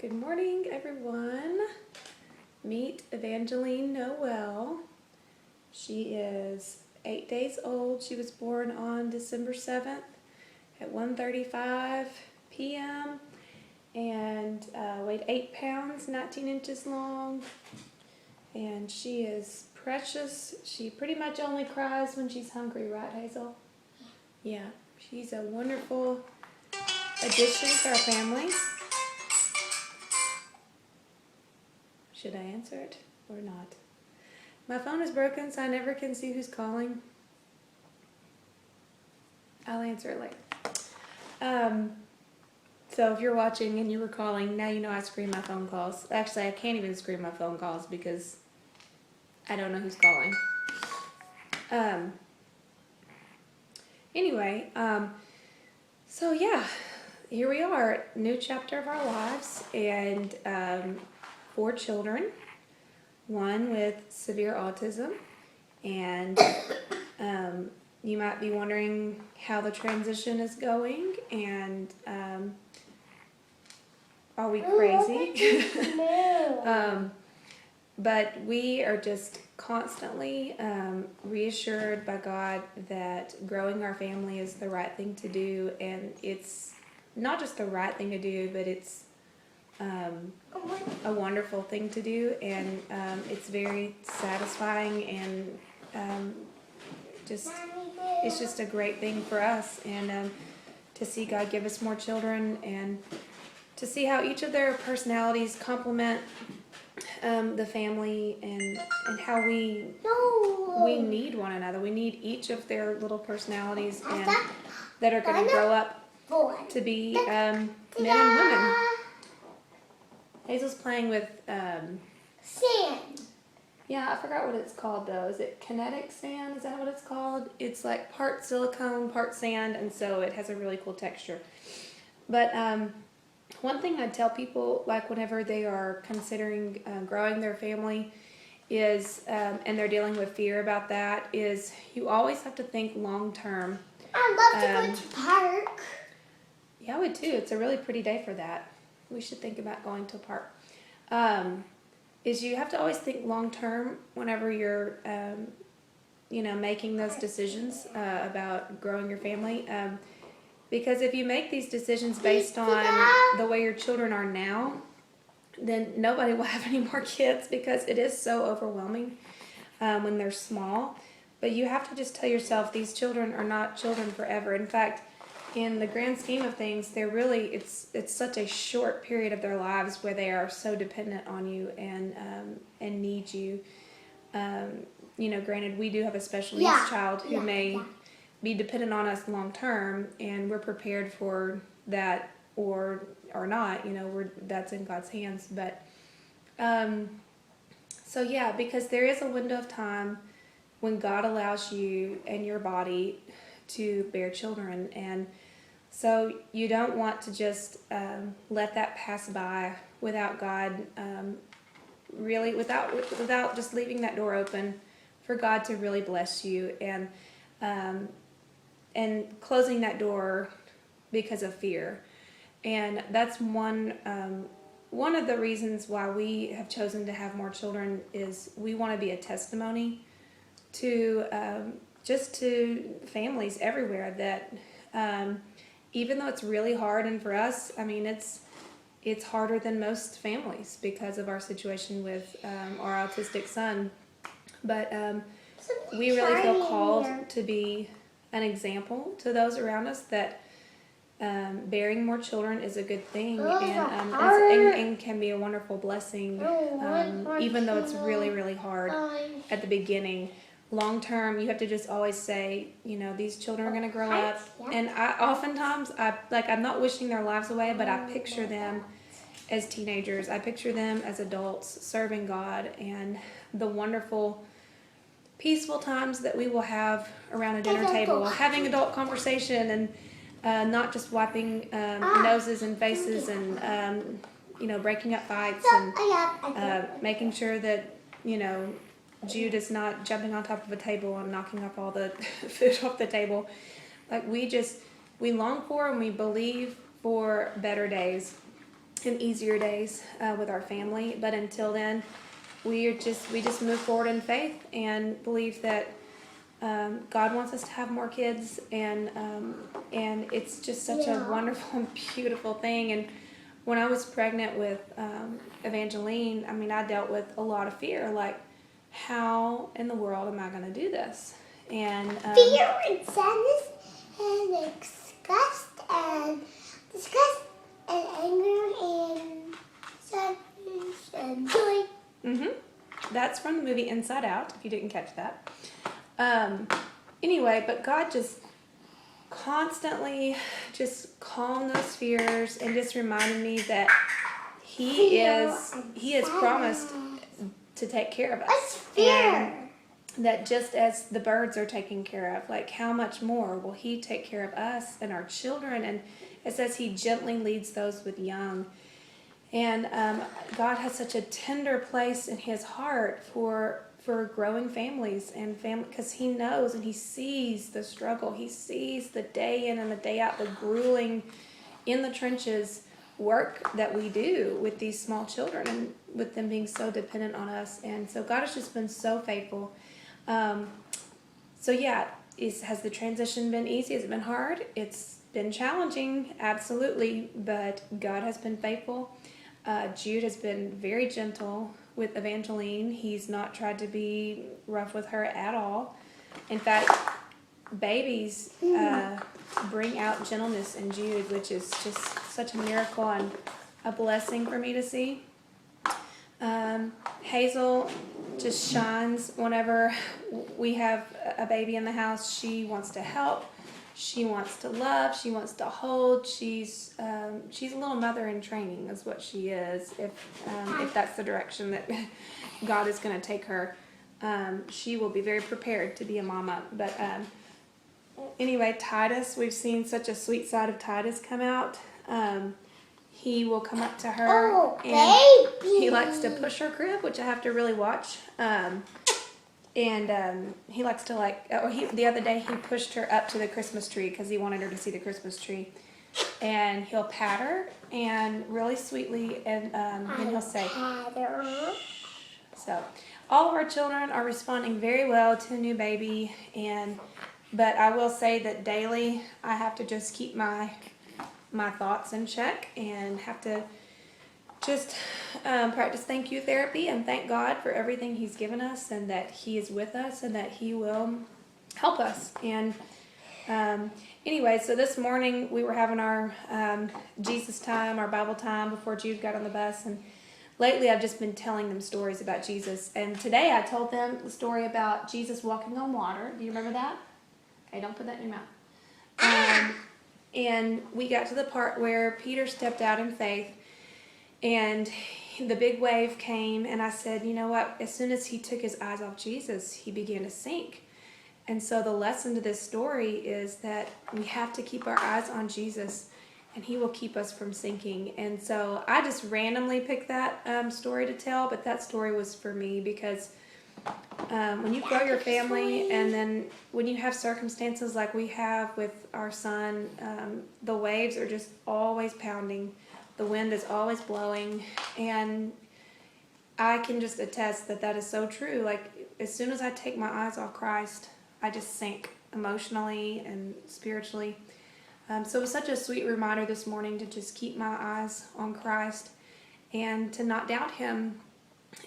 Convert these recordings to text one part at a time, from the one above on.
Good morning, everyone. Meet Evangeline Noel. She is 8 days old. She was born on December 7th at 1:35 p.m. and weighed 8 pounds, 19 inches long. And she is precious. She pretty much only cries when she's hungry, right, Hazel? Yeah. She's a wonderful addition to our family. Should I answer it or not? My phone is broken, so I never can see who's calling. I'll answer it later. So if you're watching and you were calling, now you know I screen my phone calls. Actually, I can't even screen my phone calls because I don't know who's calling. Anyway, so yeah, here we are, new chapter of our lives, and 4 children, one with severe autism, and you might be wondering how the transition is going, and are we crazy? But we are just constantly reassured by God that growing our family is the right thing to do, and it's not just the right thing to do, but it's a wonderful thing to do, and it's very satisfying, and it's just a great thing for us, and to see God give us more children, and to see how each of their personalities complement the family, and how we need one another. We need each of their little personalities, and that are going to grow up to be men and women. Hazel's playing with sand. Yeah, I forgot what it's called though. Is it kinetic sand? Is that what it's called? It's like part silicone, part sand, and so it has a really cool texture. But one thing I'd tell people, like whenever they are considering growing their family, is and they're dealing with fear about that, is you always have to think long term. I'd love to go to the park. Yeah, I would too. It's a really pretty day for that. We should think about going to a park. Is you have to always think long term whenever you're, making those decisions about growing your family. Because if you make these decisions based on the way your children are now, then nobody will have any more kids, because it is so overwhelming when they're small. But you have to just tell yourself these children are not children forever. In fact, in the grand scheme of things, they're really, it's such a short period of their lives where they are so dependent on you and need you. Granted, we do have a special needs child who may be dependent on us long term, and we're prepared for that or not. That's in God's hands. But because there is a window of time when God allows you and your body to bear children, and so you don't want to just let that pass by without God, really without just leaving that door open for God to really bless you, and closing that door because of fear. And that's one of the reasons why we have chosen to have more children, is we want to be a testimony to just to families everywhere that even though it's really hard, and for us, I mean, it's harder than most families because of our situation with our autistic son, but we really feel called to be an example to those around us that bearing more children is a good thing, and can be a wonderful blessing, even though it's really, really hard at the beginning. Long term, you have to just always say, these children are going to grow up, and I'm not wishing their lives away, but I picture them as teenagers. I picture them as adults serving God, and the wonderful, peaceful times that we will have around a dinner table, having adult conversation, and not just wiping noses and faces, and breaking up fights, and making sure that Jude is not jumping on top of a table and knocking up all the food off the table. Like we long for and we believe for better days. and easier days with our family. But until then, we just move forward in faith and believe that God wants us to have more kids, and it's just such a wonderful and beautiful thing. And when I was pregnant with Evangeline, I mean, I dealt with a lot of fear, like, how in the world am I going to do this? And fear and sadness and disgust and anger and sadness and joy. That's from the movie Inside Out, if you didn't catch that. Anyway, but God just constantly just calmed those fears and just reminded me that He has promised to take care of us. What's fear? And that just as the birds are taken care of, like, how much more will He take care of us and our children? And it says He gently leads those with young. And God has such a tender place in His heart for growing families and family, because He knows and He sees the struggle. He sees the day in and the day out, the grueling, in the trenches work that we do with these small children and with them being so dependent on us. And so God has just been so faithful. So yeah, has the transition been easy? Has it been hard? It's been challenging, absolutely, but God has been faithful. Jude has been very gentle with Evangeline. He's not tried to be rough with her at all. In fact, babies bring out gentleness in Jude, which is just such a miracle and a blessing for me to see. Hazel just shines whenever we have a baby in the house. She wants to help. She wants to love. She wants to hold. She's a little mother in training, is what she is. If that's the direction that God is going to take her, she will be very prepared to be a mama. But anyway, Titus, we've seen such a sweet side of Titus come out. He will come up to her, and baby. he likes to push her crib, which I have to really watch. And he likes to, like, the other day he pushed her up to the Christmas tree because he wanted her to see the Christmas tree. And he'll pat her and really sweetly, and then he'll say, shh. So all of our children are responding very well to a new baby, but I will say that daily I have to just keep my thoughts in check and have to just practice thank you therapy and thank God for everything He's given us, and that He is with us and that He will help us. And anyway, so this morning we were having our Jesus time, our Bible time before Jude got on the bus, and lately I've just been telling them stories about Jesus. And today I told them the story about Jesus walking on water. Do you remember that? Okay, don't put that in your mouth. And we got to the part where Peter stepped out in faith, and the big wave came, and I said, you know what? As soon as he took his eyes off Jesus, he began to sink. And so the lesson to this story is that we have to keep our eyes on Jesus, and He will keep us from sinking. And so I just randomly picked that story to tell, but that story was for me because when you grow your family, and then when you have circumstances like we have with our son, the waves are just always pounding. The wind is always blowing, and I can just attest that that is so true. Like, as soon as I take my eyes off Christ, I just sink emotionally and spiritually. So it was such a sweet reminder this morning to just keep my eyes on Christ and to not doubt Him.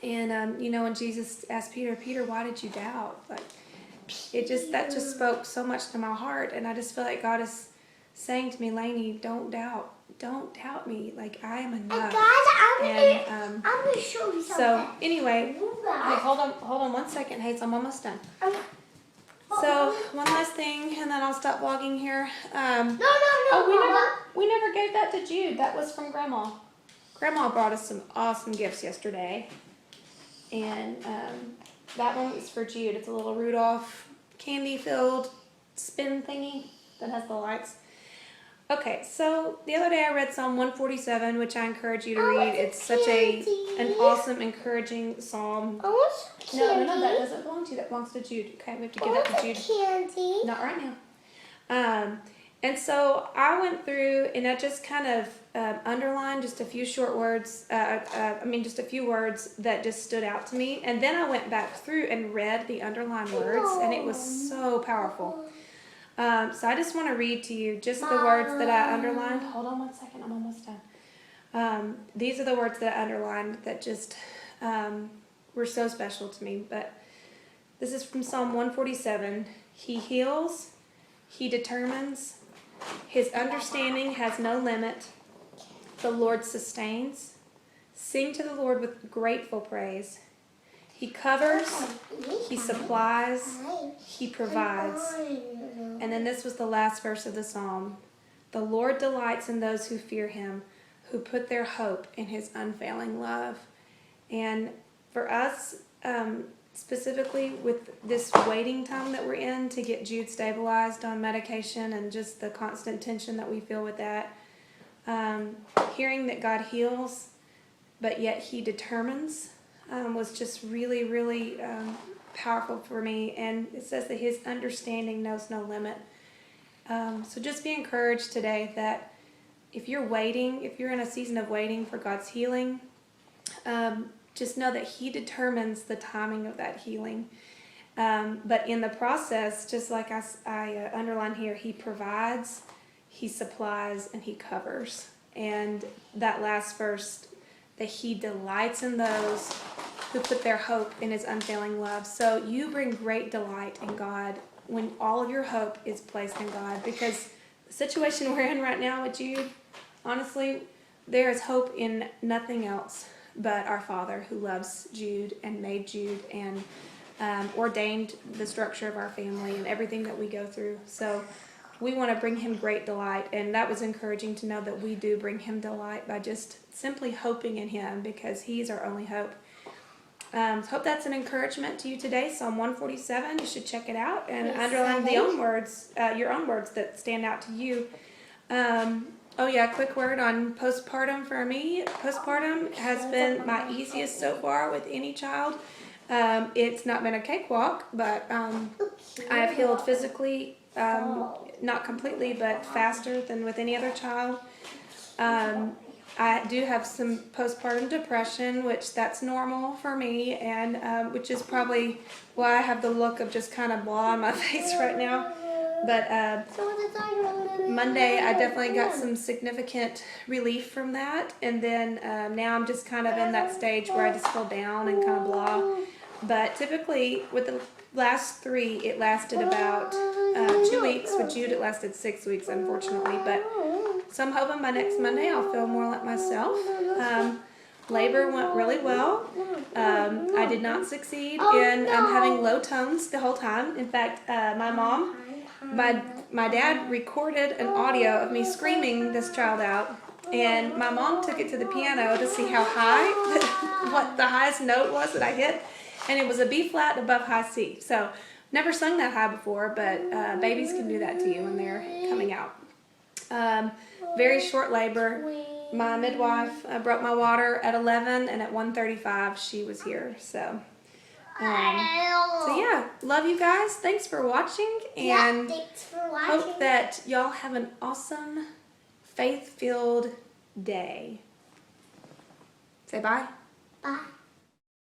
And when Jesus asked Peter, why did you doubt? Like, that just spoke so much to my heart, and I just feel like God is saying to me, Lainey, don't doubt me. Like, I am enough. And guys, I'm gonna show you something. So anyway, hey, hold on 1 second, Hazel. I'm almost done. So one last thing, and then I'll stop vlogging here. No, we never gave that to Jude. That was from Grandma. Grandma brought us some awesome gifts yesterday, and that one was for Jude. It's a little Rudolph candy-filled spin thingy that has the lights. Okay, so the other day I read Psalm 147, which I encourage you to read. It's such an awesome, encouraging psalm. I want some candy. No, that doesn't belong to you. That belongs to Jude. Okay, we have to give that to Jude. Candy. Not right now. And so I went through and I just kind of underlined just a few short words, just a few words that just stood out to me. And then I went back through and read the underlined words, and it was so powerful. So I just want to read to you just the words that I underlined. Hold on one second, I'm almost done. These are the words that I underlined that just were so special to me. But this is from Psalm 147. He heals, he determines, his understanding has no limit. The Lord sustains. Sing to the Lord with grateful praise. He covers, he supplies, he provides. And then this was the last verse of the psalm. The Lord delights in those who fear him, who put their hope in his unfailing love. And for us, specifically with this waiting time that we're in to get Jude stabilized on medication and just the constant tension that we feel with that, hearing that God heals, but yet he determines, was just really, really powerful for me. And it says that his understanding knows no limit. So just be encouraged today that if you're waiting, if you're in a season of waiting for God's healing, just know that he determines the timing of that healing. But in the process, just like I underline here, he provides, he supplies, and he covers. And that last verse, that he delights in those who put their hope in his unfailing love. So you bring great delight in God when all of your hope is placed in God, because the situation we're in right now with Jude, honestly, there is hope in nothing else but our Father who loves Jude and made Jude and ordained the structure of our family and everything that we go through. So we want to bring him great delight, and that was encouraging to know that we do bring him delight by just simply hoping in him, because he's our only hope. Hope that's an encouragement to you today. Psalm 147, you should check it out and underline your own words that stand out to you. Oh yeah, quick word on postpartum for me. Postpartum has been my easiest so far with any child. It's not been a cakewalk, but I have healed physically, not completely, but faster than with any other child. I do have some postpartum depression, which that's normal for me, and which is probably why I have the look of just kind of blah on my face right now. But Monday, I definitely got some significant relief from that, and then now I'm just kind of in that stage where I just feel down and kind of blah. But typically, with the last 3, it lasted about 2 weeks. With Jude, it lasted 6 weeks, unfortunately. But so I'm hoping by next Monday I'll feel more like myself. Labor went really well. I did not succeed in having low tones the whole time. In fact, my dad recorded an audio of me screaming this child out, and my mom took it to the piano to see how high, what the highest note was that I hit, and it was a B flat above high C. So never sung that high before, but babies can do that to you when they're coming out. Very short labor. My midwife broke my water at 11, and at 1:35 she was here. So yeah, love you guys. Thanks for watching, and hope that y'all have an awesome, faith-filled day. Say bye. Bye.